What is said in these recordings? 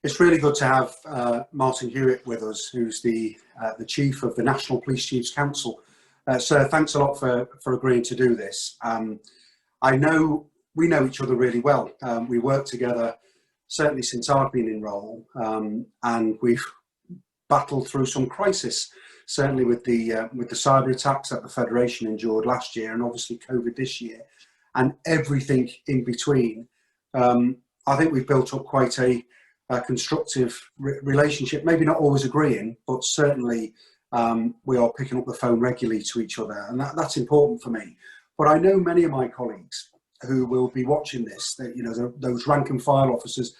It's really good to have Martin Hewitt with us, who's the chief of the National Police Chiefs Council. Sir, thanks a lot for agreeing to do this. I know we know each other really well. We work together certainly since I've been in role, and we've battled through some crisis, certainly with the cyber attacks that the Federation endured last year, and obviously COVID this year, and everything in between. I think we've built up quite a constructive relationship, maybe not always agreeing, but certainly we are picking up the phone regularly to each other, and that's important for me. But I know many of my colleagues who will be watching this, that, you know, those rank and file officers,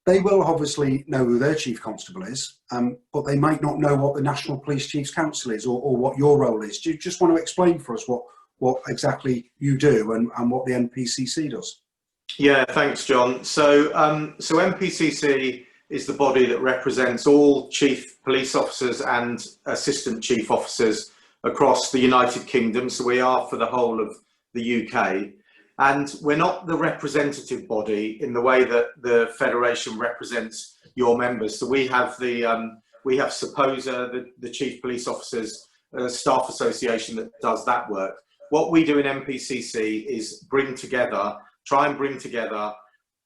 they will obviously know who their chief constable is, but they might not know what the National Police Chiefs Council is, or what your role is. Do you just want to explain for us what exactly you do and what the NPCC does? Yeah, thanks, John. So NPCC is the body that represents all chief police officers and assistant chief officers across the United Kingdom. So we are for the whole of the UK. And we're not the representative body in the way that the Federation represents your members. So we have SAPOSA, the Chief Police Officers Staff Association, that does that work. What we do in NPCC is try and bring together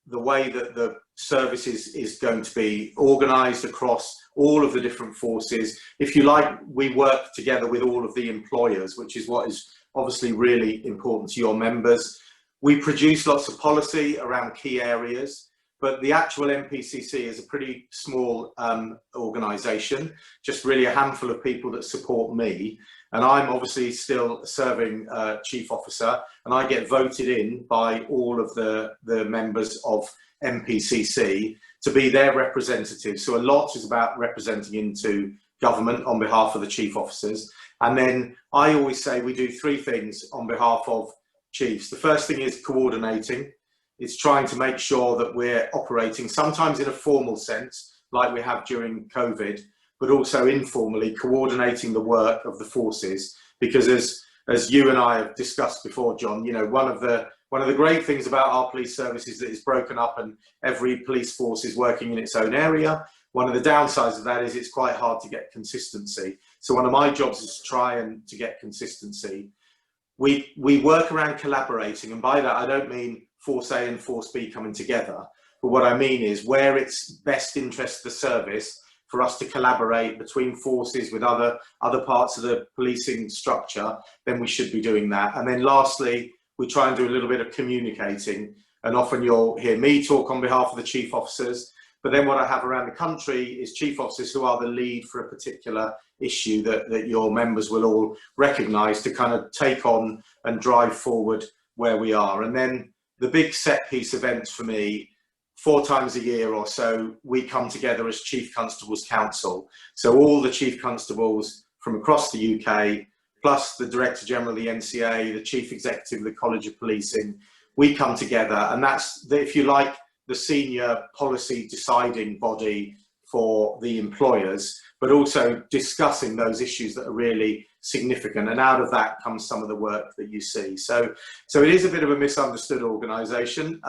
the way that the service is going to be organised across all of the different forces. If you like, we work together with all of the employers, which is what is obviously really important to your members. We produce lots of policy around key areas, but the actual NPCC is a pretty small organisation, just really a handful of people that support me. And I'm obviously still serving chief officer, and I get voted in by all of the members of NPCC to be their representatives. So a lot is about representing into government on behalf of the chief officers. And then I always say we do three things on behalf of chiefs. The first thing is coordinating. It's trying to make sure that we're operating sometimes in a formal sense, like we have during COVID, but also informally coordinating the work of the forces. Because as you and I have discussed before, John, you know, one of the great things about our police service is that it's broken up and every police force is working in its own area. One of the downsides of that is it's quite hard to get consistency. So one of my jobs is to try and to get consistency. We work around collaborating, and by that I don't mean Force A and Force B coming together, but what I mean is where it's best interest of the service for us to collaborate between forces with other parts of the policing structure, then we should be doing that. And then lastly, we try and do a little bit of communicating, and often you'll hear me talk on behalf of the chief officers, but then what I have around the country is chief officers who are the lead for a particular issue that your members will all recognise to kind of take on and drive forward where we are. And then the big set piece events for me, 4 times a year or so, we come together as Chief Constables Council. So all the Chief Constables from across the UK, plus the Director General of the NCA, the Chief Executive of the College of Policing, we come together, and that's, if you like, the senior policy deciding body for the employers, but also discussing those issues that are really significant. And out of that comes some of the work that you see. So it is a bit of a misunderstood organisation.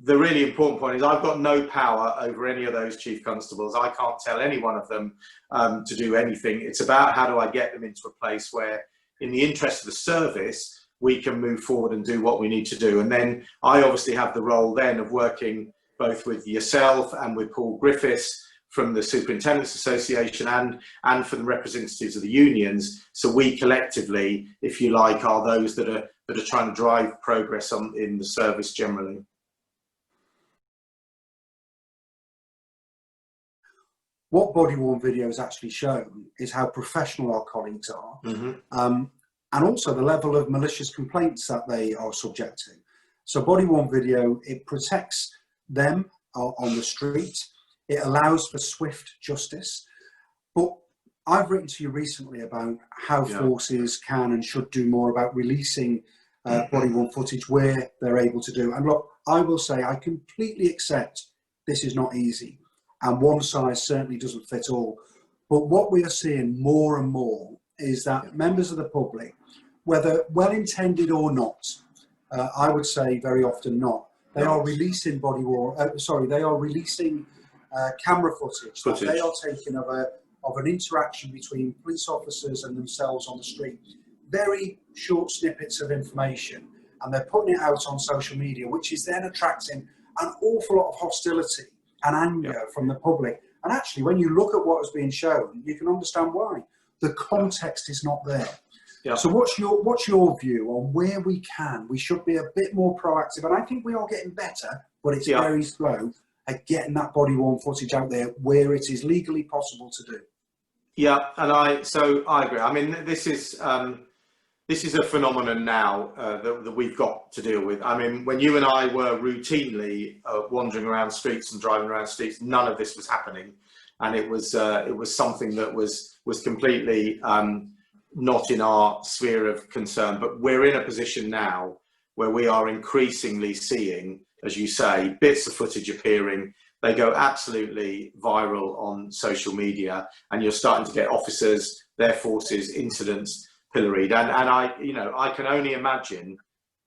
The really important point is I've got no power over any of those chief constables. I can't tell any one of them to do anything. It's about how do I get them into a place where, in the interest of the service, we can move forward and do what we need to do. And then I obviously have the role then of working both with yourself and with Paul Griffiths from the Superintendents Association and for the representatives of the unions. So we collectively, if you like, are those that are trying to drive progress in the service generally. What body-worn video has actually shown is how professional our colleagues are, and also the level of malicious complaints that they are subject to. So body-worn video, it protects them on the street. It allows for swift justice. But I've written to you recently about how forces can and should do more about releasing body-worn footage where they're able to do. And look, I will say I completely accept this is not easy, and one size certainly doesn't fit all. But what we are seeing more and more is that members of the public, whether well-intended or not, I would say very often not, they are releasing they are releasing camera footage that they are taking of an interaction between police officers and themselves on the street. Very short snippets of information, and they're putting it out on social media, which is then attracting an awful lot of hostility and anger from the public. And actually, when you look at what is being shown, you can understand why. The context is not there. So what's your view on where we should be a bit more proactive? And I think we are getting better, but it's very slow at getting that body-worn footage out there where it is legally possible to do. Yeah, and I agree. I mean, this is a phenomenon now that we've got to deal with. I mean, when you and I were routinely wandering around streets and driving around streets, none of this was happening, and it was something that was completely not in our sphere of concern. But we're in a position now where we are increasingly seeing, as you say, bits of footage appearing. They go absolutely viral on social media, and you're starting to get officers, their forces, incidents pilloried. And I can only imagine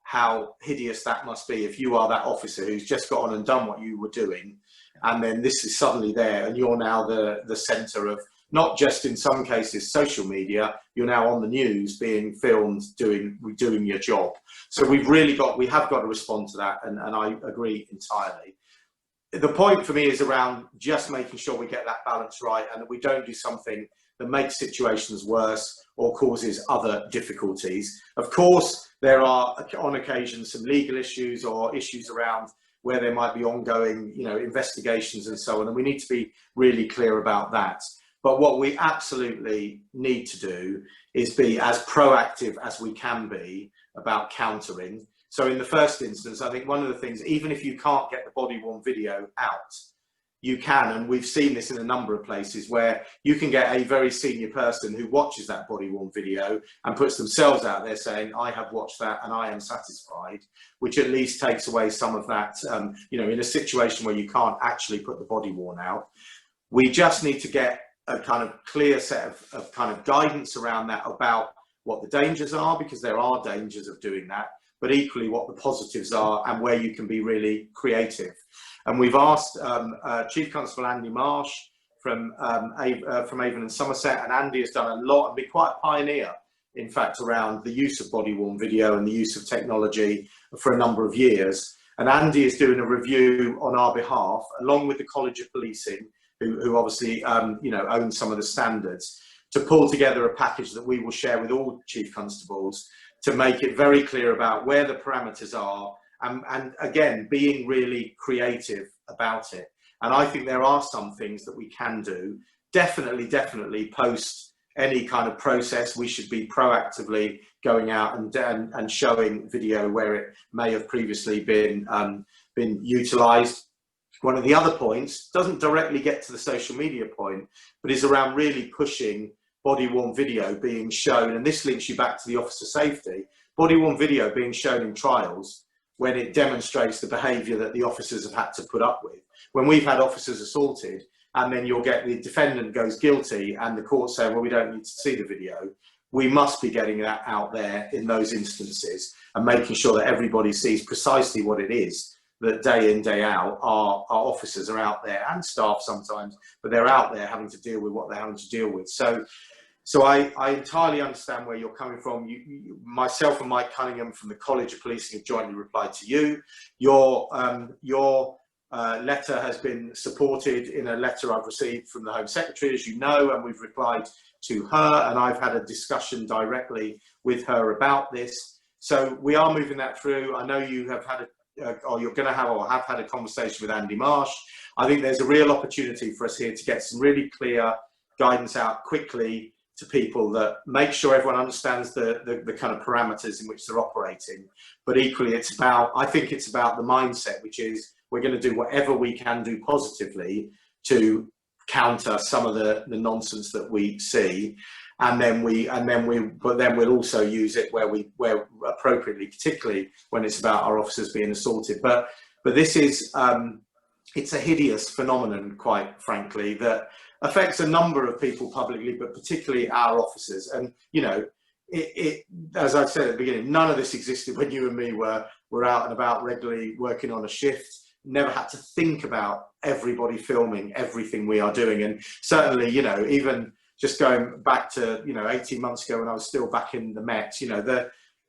how hideous that must be if you are that officer who's just got on and done what you were doing, and then this is suddenly there, and you're now the centre of, not just in some cases social media, you're now on the news being filmed doing your job. So we have got to respond to that, and I agree entirely. The point for me is around just making sure we get that balance right, and that we don't do something that makes situations worse or causes other difficulties. Of course, there are on occasion some legal issues or issues around where there might be ongoing, investigations and so on, and we need to be really clear about that. But what we absolutely need to do is be as proactive as we can be about countering. So in the first instance, I think one of the things, even if you can't get the body-worn video out, you can, and we've seen this in a number of places, where you can get a very senior person who watches that body-worn video and puts themselves out there saying, I have watched that and I am satisfied, which at least takes away some of that, in a situation where you can't actually put the body-worn out. We just need to get a kind of clear set of kind of guidance around that, about what the dangers are, because there are dangers of doing that, but equally what the positives are and where you can be really creative. And we've asked Chief Constable Andy Marsh from Avon and Somerset, and Andy has done a lot and been quite a pioneer, in fact, around the use of body-worn video and the use of technology for a number of years. And Andy is doing a review on our behalf, along with the College of Policing, who obviously own some of the standards, to pull together a package that we will share with all Chief Constables to make it very clear about where the parameters are, and again, being really creative about it. And I think there are some things that we can do. Definitely post any kind of process, we should be proactively going out and showing video where it may have previously been utilised. One of the other points doesn't directly get to the social media point, but is around really pushing body-worn video being shown, and this links you back to the officer safety, body-worn video being shown in trials when it demonstrates the behaviour that the officers have had to put up with. When we've had officers assaulted, and then you'll get the defendant goes guilty and the court saying, well, we don't need to see the video. We must be getting that out there in those instances and making sure that everybody sees precisely what it is that day in, day out, our officers are out there, and staff sometimes, but they're out there having to deal with what they're having to deal with. So I entirely understand where you're coming from. Myself and Mike Cunningham from the College of Policing have jointly replied to you. Your letter has been supported in a letter I've received from the Home Secretary, as you know, and we've replied to her, and I've had a discussion directly with her about this. So we are moving that through. I know you have had you're going to have or have had a conversation with Andy Marsh. I think there's a real opportunity for us here to get some really clear guidance out quickly to people that make sure everyone understands the kind of parameters in which they're operating. But equally, I think it's about the mindset, which is we're going to do whatever we can do positively to counter some of the nonsense that we see, but then we'll also use it where appropriately, particularly when it's about our officers being assaulted. But this is it's a hideous phenomenon, quite frankly, that affects a number of people publicly, but particularly our officers. And as I said at the beginning, none of this existed when you and me were out and about regularly working on a shift. never had to think about everybody filming everything we are doing. And certainly, you know, even just going back to, you know, 18 months ago when I was still back in the Met, you know,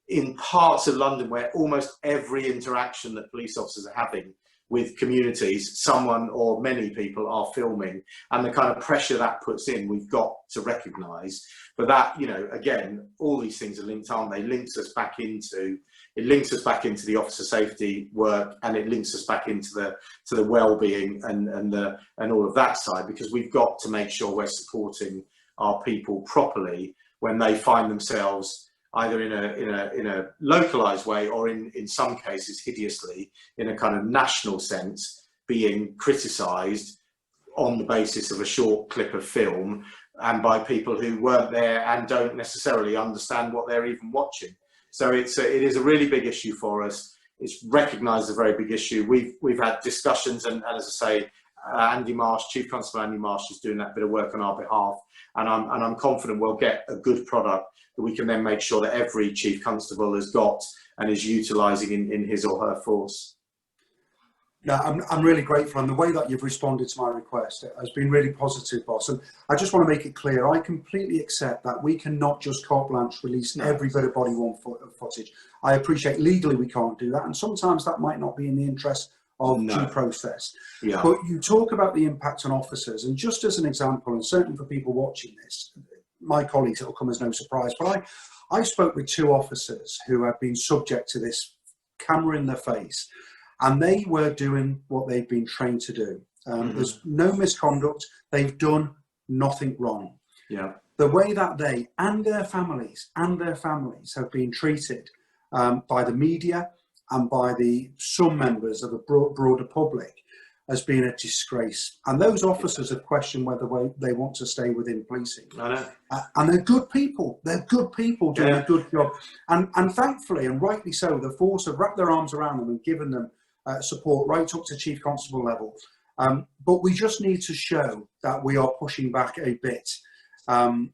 in parts of London where almost every interaction that police officers are having with communities, someone or many people are filming, and the kind of pressure that puts in, we've got to recognise. But that, you know, again, all these things are linked, aren't they? It links us back into the officer safety work, and it links us back into the well-being and all of that side, because we've got to make sure we're supporting our people properly when they find themselves either in a localized way, or in some cases hideously in a kind of national sense, being criticized on the basis of a short clip of film, and by people who weren't there and don't necessarily understand what they're even watching. So it is a really big issue for us. It's recognised as a very big issue. We've had discussions, and as I say, Andy Marsh, Chief Constable Andy Marsh, is doing that bit of work on our behalf, and I'm confident we'll get a good product that we can then make sure that every Chief Constable has got and is utilising in his or her force. No, I'm really grateful, and the way that you've responded to my request has been really positive, boss. And I just want to make it clear, I completely accept that we cannot just carte blanche release every bit of body-worn footage. I appreciate legally we can't do that, and sometimes that might not be in the interest of due process. Yeah. But you talk about the impact on officers, and just as an example, and certainly for people watching this, my colleagues, it will come as no surprise, but I spoke with 2 officers who have been subject to this camera in their face, and they were doing what they've been trained to do. There's no misconduct. They've done nothing wrong. Yeah. The way that they and their families have been treated by the media and by some members of the broader public has been a disgrace. And those officers have questioned whether they want to stay within policing. I know. And they're good people. They're good people doing a good job. And thankfully, and rightly so, the force have wrapped their arms around them and given them support right up to Chief Constable level. But we just need to show that we are pushing back a bit,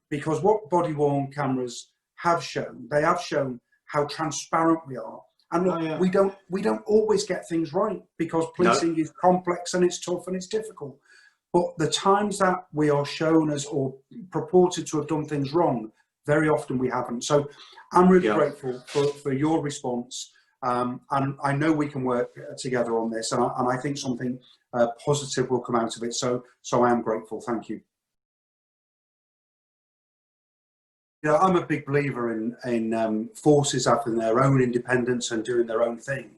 because what body-worn cameras have shown, they have shown how transparent we are. And look, we don't always get things right, because policing is complex and it's tough and it's difficult. But the times that we are shown as or purported to have done things wrong, very often we haven't. So I'm really grateful for your response. And I know we can work together on this, and I think something positive will come out of it. So I am grateful. Thank you. You know, I'm a big believer in forces having their own independence and doing their own thing.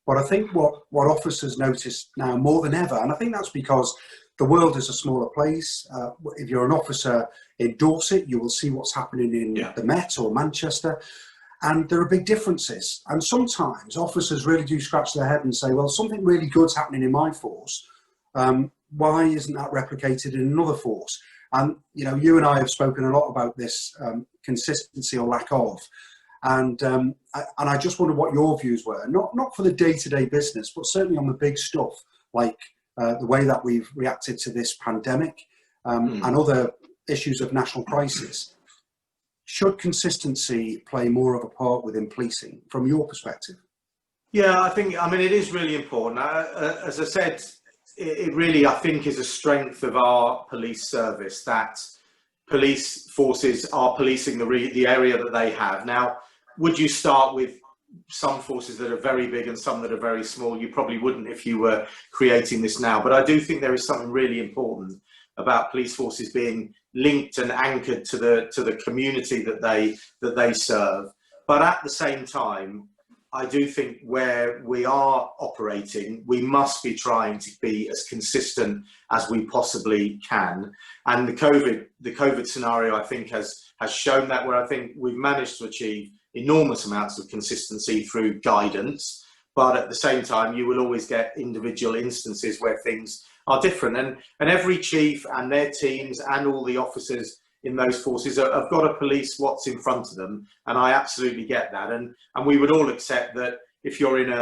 But I think what officers notice now more than ever, and I think that's because the world is a smaller place. If you're an officer in Dorset, you will see what's happening in the Met or Manchester. And there are big differences. And sometimes officers really do scratch their head and say, well, something really good's happening in my force. Why isn't that replicated in another force? And, you know, you and I have spoken a lot about this consistency or lack of. And I just wonder what your views were, not for the day-to-day business, but certainly on the big stuff, like the way that we've reacted to this pandemic and other issues of national crisis. Should consistency play more of a part within policing, from your perspective? Yeah, I mean, it is really important. As I said, it really, I think, is a strength of our police service that police forces are policing the area that they have. Now, would you start with some forces that are very big and some that are very small? You probably wouldn't if you were creating this now. But I do think there is something really important about police forces being linked and anchored to the community that they serve. But at the same time, I do think where we are operating, we must be trying to be as consistent as we possibly can. And the COVID scenario, I think, has shown that, where I think we've managed to achieve enormous amounts of consistency through guidance. But at the same time, you will always get individual instances where things are different. And every chief and their teams and all the officers in those forces have got to police what's in front of them, and I absolutely get that. And we would all accept that if you're in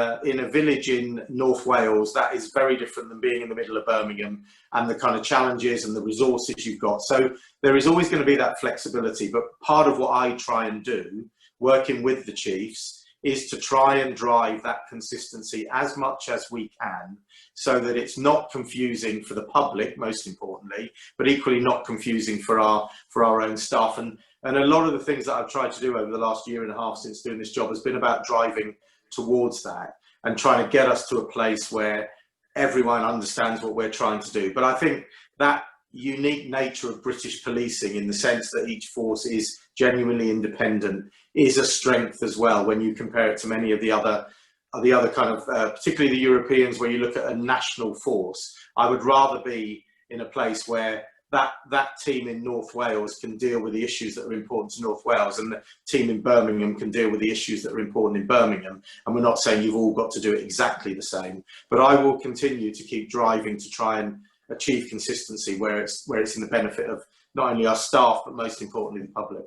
a village in North Wales, that is very different than being in the middle of Birmingham, and the kind of challenges and the resources you've got. So there is always going to be that flexibility. But part of what I try and do, working with the chiefs, is to try and drive that consistency as much as we can, so that it's not confusing for the public, most importantly, but equally not confusing for our own staff. And a lot of the things that I've tried to do over the last year and a half since doing this job has been about driving towards that and trying to get us to a place where everyone understands what we're trying to do. But I think that unique nature of British policing, in the sense that each force is genuinely independent, is a strength as well when you compare it to many of the other kind of, particularly the Europeans, where you look at a national force. I would rather be in a place where that team in North Wales can deal with the issues that are important to North Wales, and the team in Birmingham can deal with the issues that are important in Birmingham. And we're not saying you've all got to do it exactly the same, but I will continue to keep driving to try and achieve consistency where it's in the benefit of not only our staff, but most importantly the public.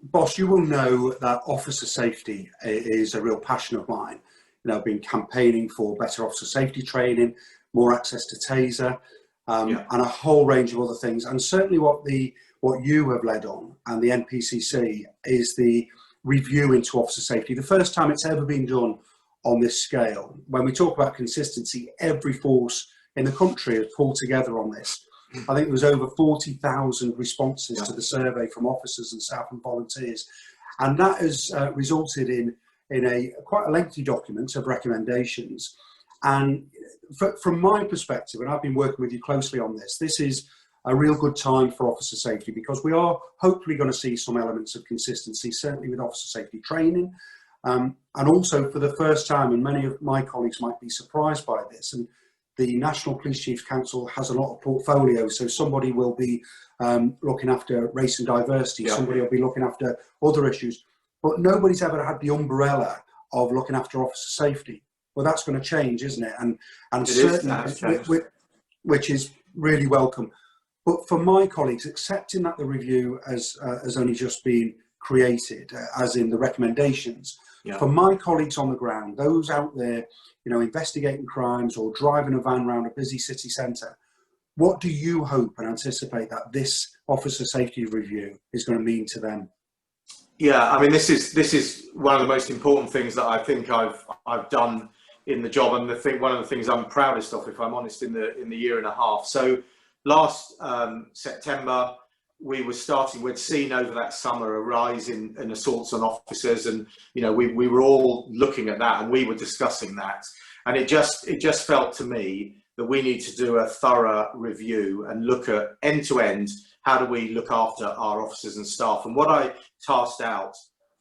Boss, you will know that officer safety is a real passion of mine. You know, I've been campaigning for better officer safety training, more access to taser, and a whole range of other things. And certainly what you have led on, and the NPCC, is the review into officer safety. The first time it's ever been done on this scale. When we talk about consistency, every force in the country has pulled together on this. I think there was over 40,000 responses to the survey from officers and staff and volunteers. And that has resulted in quite a lengthy document of recommendations. And from my perspective, and I've been working with you closely on this, this is a real good time for officer safety, because we are hopefully going to see some elements of consistency, certainly with officer safety training. And also for the first time, and many of my colleagues might be surprised by this, and the National Police Chiefs Council has a lot of portfolios, so somebody will be looking after race and diversity, somebody will be looking after other issues, but nobody's ever had the umbrella of looking after officer safety. Well, that's going to change, isn't it? And certainly, which is really welcome. But for my colleagues, accepting that the review has only just been created, as in the recommendations, for my colleagues on the ground, those out there, you know, investigating crimes or driving a van around a busy city centre, what do you hope and anticipate that this officer safety review is going to mean to them? Yeah, I mean, this is one of the most important things that I think I've done in the job, and one of the things I'm proudest of, if I'm honest, in the year and a half. So last September, we'd seen over that summer a rise in assaults on officers, and you know, we were all looking at that and we were discussing that, and it just felt to me that we need to do a thorough review and look at end to end, how do we look after our officers and staff. And what I tasked out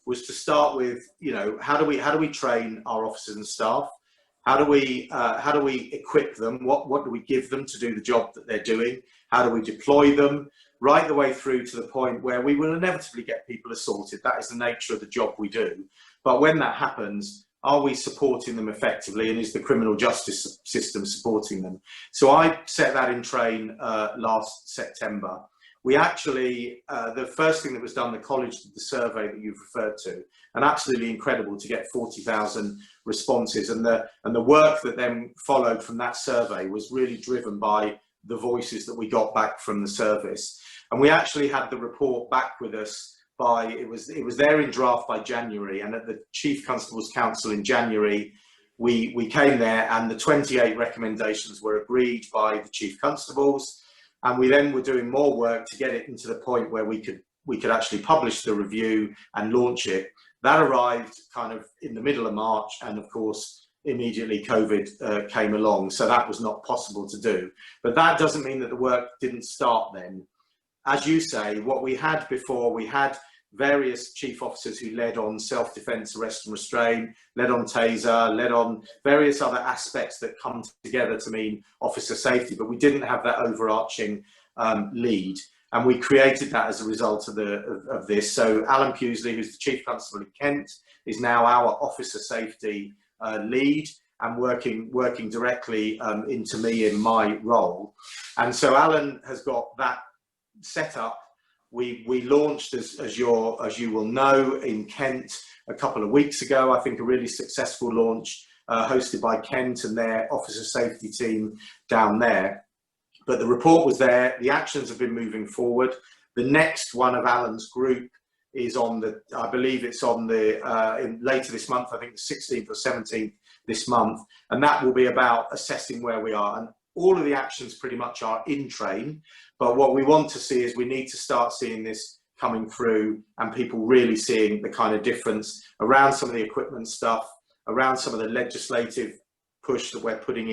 was to start with, you know, how do we train our officers and staff? How do we equip them? What do we give them to do the job that they're doing? How do we deploy them? Right the way through to the point where we will inevitably get people assaulted. That is the nature of the job we do. But when that happens, are we supporting them effectively, and is the criminal justice system supporting them? So I set that in train last September. We actually, the first thing that was done, the college did the survey that you've referred to, and absolutely incredible to get 40,000 responses. And the work that then followed from that survey was really driven by the voices that we got back from the service. And we actually had the report back with us it was there in draft by January, and at the Chief Constables Council in January, we came there, and the 28 recommendations were agreed by the Chief Constables, and we then were doing more work to get it into the point where we could actually publish the review and launch it. That arrived kind of in the middle of March, and of course immediately COVID came along, so that was not possible to do. But that doesn't mean that the work didn't start then. As you say, what we had before, we had various chief officers who led on self-defence, arrest and restraint, led on taser, led on various other aspects that come together to mean officer safety, but we didn't have that overarching lead. And we created that as a result of this. So Alan Pewsley, who's the Chief Constable in Kent, is now our officer safety lead, and working directly into me in my role. And so Alan has got that set up. We launched, as you will know, in Kent a couple of weeks ago, I think a really successful launch hosted by Kent and their officer safety team down there. But the report was there, the actions have been moving forward. The next one of Alan's group is on the, I believe it's on the, later this month, I think the 16th or 17th this month, and that will be about assessing where we are. And all of the actions pretty much are in train, but what we want to see is we need to start seeing this coming through and people really seeing the kind of difference around some of the equipment stuff, around some of the legislative push that we're putting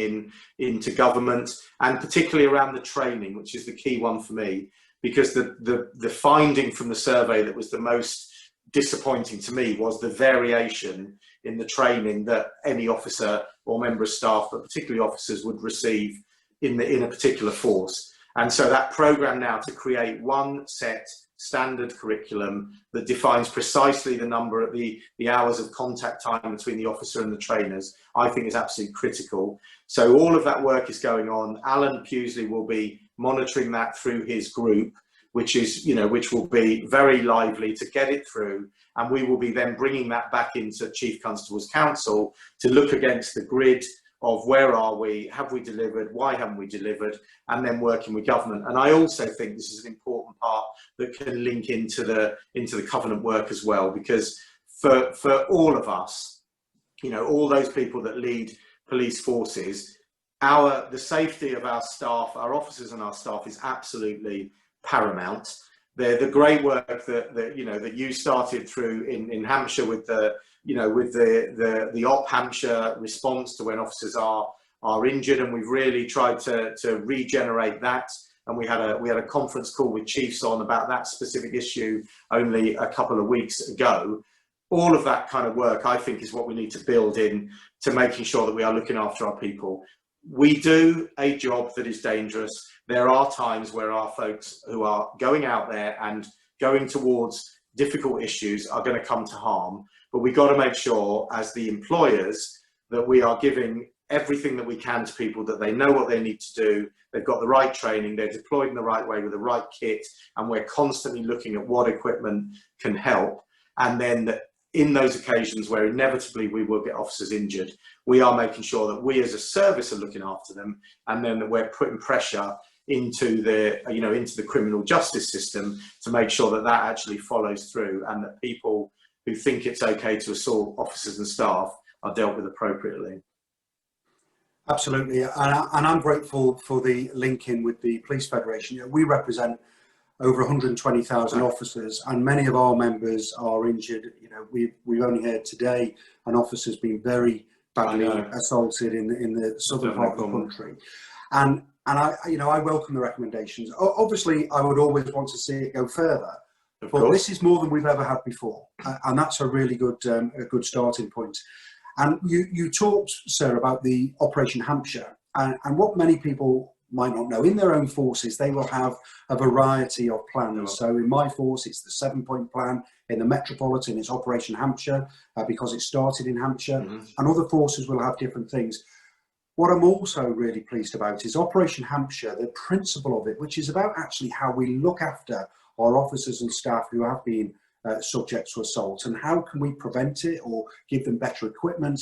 into government, and particularly around the training, which is the key one for me, because the finding from the survey that was the most disappointing to me was the variation in the training that any officer or member of staff, but particularly officers, would receive in a particular force. And so that programme now to create one set standard curriculum that defines precisely the number of the hours of contact time between the officer and the trainers, I think is absolutely critical. So all of that work is going on. Alan Pewsley will be monitoring that through his group, which is, which will be very lively to get it through. And we will be then bringing that back into Chief Constable's Council to look against the grid of where are we, have we delivered, why haven't we delivered, and then working with government. And I also think this is an important part that can link into the covenant work as well, because for all of us, all those people that lead police forces, the safety of our staff, our officers and our staff is absolutely paramount. The great work that you started through in Hampshire with the Op Hampshire response to when officers are injured, and we've really tried to regenerate that. And we had a conference call with chiefs on about that specific issue only a couple of weeks ago. All of that kind of work, I think, is what we need to build in to making sure that we are looking after our people. We do a job that is dangerous. There are times where our folks who are going out there and going towards difficult issues are going to come to harm, but we've got to make sure as the employers that we are giving everything that we can to people, that they know what they need to do, they've got the right training, they're deployed in the right way with the right kit, and we're constantly looking at what equipment can help. And then in those occasions where inevitably we will get officers injured, we are making sure that we as a service are looking after them, and then that we're putting pressure into the criminal justice system to make sure that that actually follows through, and that people who think it's okay to assault officers and staff are dealt with appropriately. Absolutely, and I'm grateful for the link in with the Police Federation. We represent over 120,000 officers, and many of our members are injured. We've only heard today an officer's been very badly assaulted in the southern part of the country, and I welcome the recommendations. Obviously, I would always want to see it go further, but this is more than we've ever had before, and that's a really good starting point. And you talked, sir, about the Operation Hampshire, and what many people might not know, in their own forces, they will have a variety of plans. So in my force, it's the 7-point plan. In the Metropolitan, it's Operation Hampshire, because it started in Hampshire, and other forces will have different things. What I'm also really pleased about is Operation Hampshire, the principle of it, which is about actually how we look after our officers and staff who have been subject to assault, and how can we prevent it or give them better equipment.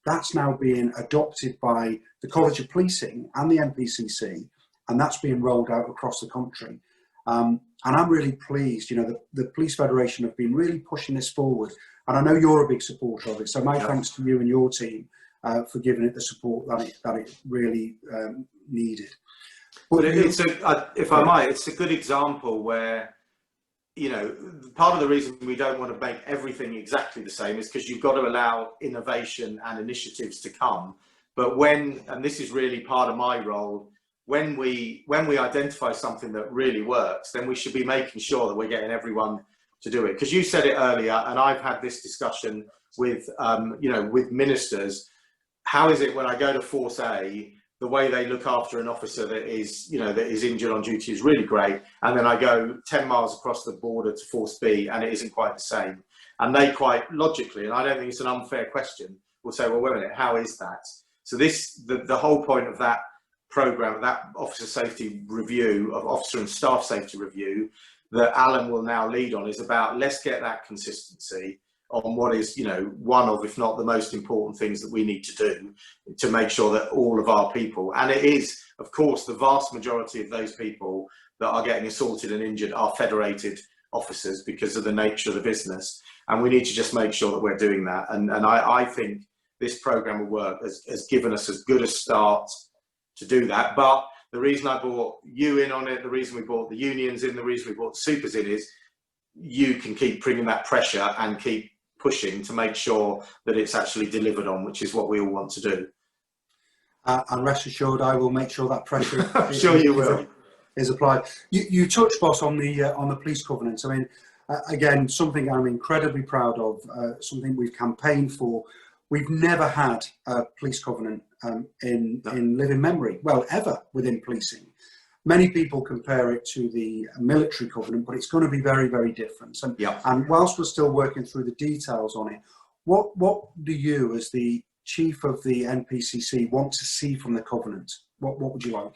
That's now being adopted by the College of Policing and the NPCC, and that's being rolled out across the country. And I'm really pleased. The Police Federation have been really pushing this forward, and I know you're a big supporter of it. So my thanks to you and your team for giving it the support that it really needed. But if I might, it's a good example where, part of the reason we don't want to make everything exactly the same is because you've got to allow innovation and initiatives to come. But and this is really part of my role, when we identify something that really works, then we should be making sure that we're getting everyone to do it. Because you said it earlier, and I've had this discussion with with ministers. How is it when I go to Force A, the way they look after an officer that is injured on duty is really great, and then I go 10 miles across the border to Force B and it isn't quite the same? And they quite logically, and I don't think it's an unfair question, will say, well, wait a minute, how is that? So the whole point of that programme, that officer safety review, of officer and staff safety review that Alan will now lead on, is about, let's get that consistency on what is, one of, if not the most important things that we need to do to make sure that all of our people, and it is, of course, the vast majority of those people that are getting assaulted and injured are federated officers because of the nature of the business, and we need to just make sure that we're doing that. And I think this programme of work has given us as good a start to do that. But the reason I brought you in on it, the reason we brought the unions in, the reason we brought the supers in is you can keep bringing that pressure and keep pushing to make sure that it's actually delivered on, which is what we all want to do. And rest assured, I will make sure that pressure I'm sure you will. Is applied. You touched, boss, on the police covenant. I mean, again, something I'm incredibly proud of, something we've campaigned for. We've never had a police covenant in living memory, well, ever within policing. Many people compare it to the military covenant, but it's going to be very, very different. And, and whilst we're still working through the details on it, what do you, as the chief of the NPCC, want to see from the covenant? What would you like?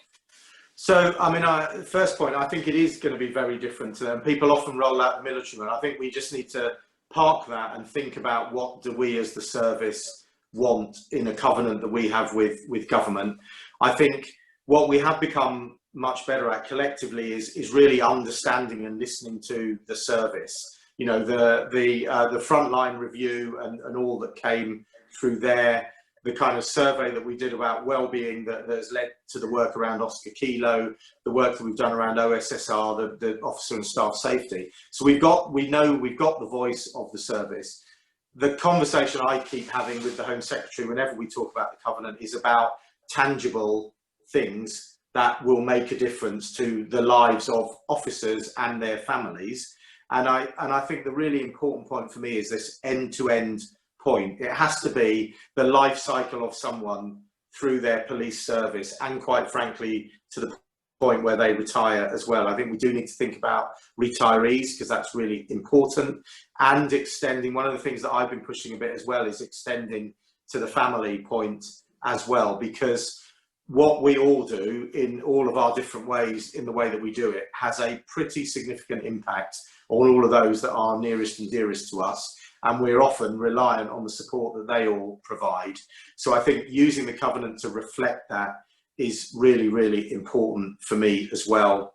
So, I mean, first point, I think it is going to be very different to them. People often roll out the military one. I think we just need to park that and think about what do we as the service want in a covenant that we have with government. I think what we have become much better at collectively is really understanding and listening to the service. You know, the frontline review and all that came through there, the kind of survey that we did about well-being that has led to the work around Oscar Kilo, the work that we've done around OSSR, the officer and staff safety. So we know we've got the voice of the service. The conversation I keep having with the Home Secretary whenever we talk about the covenant is about tangible things that will make a difference to the lives of officers and their families. And I think the really important point for me is this end-to-end point. It has to be the life cycle of someone through their police service, and quite frankly to the point where they retire as well. I think we do need to think about retirees because that's really important, and extending. One of the things that I've been pushing a bit as well is extending to the family point as well, because what we all do in all of our different ways, in the way that we do it, has a pretty significant impact on all of those that are nearest and dearest to us. And we're often reliant on the support that they all provide. So I think using the covenant to reflect that is really, really important for me as well.